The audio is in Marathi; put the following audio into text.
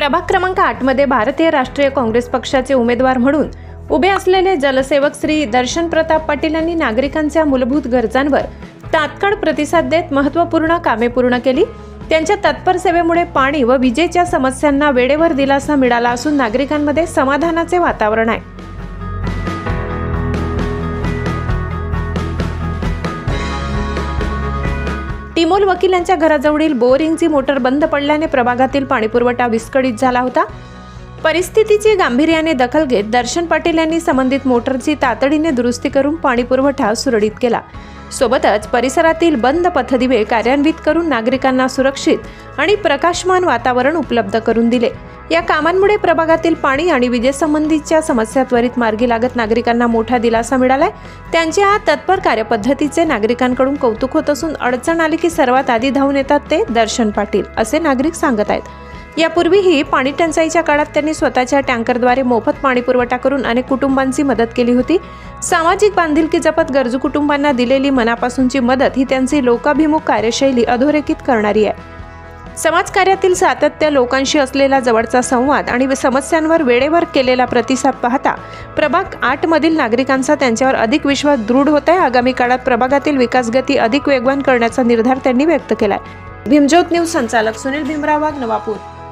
प्रभाग क्रमांक 8 मध्ये भारतीय राष्ट्रीय काँग्रेस पक्षाचे उमेदवार म्हणून उभे असलेले जलसेवक श्री दर्शन प्रताप पाटील यांनी नागरिकांच्या मूलभूत गरजांवर तात्काळ प्रतिसाद देत महत्त्वपूर्ण कामे पूर्ण केली। त्यांच्या तत्पर सेवेमुळे पाणी व विजेच्या समस्यांना वेळेवर दिलासा मिळाला असून नागरिकांमध्ये समाधानाचे वातावरण आहे। टिमोल वकील यांच्या घराजवळील बोरिंगची मोटर बंद पडल्याने प्रभागातील पाणीपुरवठा विस्कळीत झाला होता। परिस्थितीची गांभीर्याने दखल घेत दर्शन पाटील यांनी संबंधित मोटरची तातडीने दुरुस्ती करून पाणीपुरवठा सुरळीत केला। सोबतच परिसरातील बंद पथदिवे कार्यान्वित करून नागरिकांना सुरक्षित आणि प्रकाशमान वातावरण उपलब्ध करून दिले। या कामांमुळे प्रभागातील पाणी आणि विजेसंबंधीच्या समस्या त्वरित मार्गी लागत नागरिकांना मोठा दिलासा मिळालाय। त्यांच्या तत्पर कार्यपद्धतीचे नागरिकांकडून कौतुक होत असून अडचण आली की सर्वात आधी धावून येतात ते दर्शन पाटील असे नागरिक सांगत आहेत। यापूर्वीही पाणी टंचाईच्या काळात त्यांनी स्वतःच्या टँकरद्वारे मोफत पाणी पुरवठा करून अनेक कुटुंबांची मदत केली होती। सामाजिक बांधिलकी जपत गरजू कुटुंबांना दिलेली मनापासूनची मदत ही त्यांची लोकाभिमुख कार्यशैली अधोरेखित करणारी आहे। समाजकार्यातील सातत्य, लोकांशी असलेला जवळचा संवाद आणि समस्यांवर वेळेवर केलेला प्रतिसाद पाहता प्रभाग 8 मधील नागरिकांचा त्यांच्यावर अधिक विश्वास दृढ होत आहे। आगामी काळात प्रभागातील विकास गती अधिक वेगवान करण्याचा निर्धार त्यांनी व्यक्त केलाय। भीमज्योत न्यूज संचालक सुनील भीमराव वाघ, नवापूर।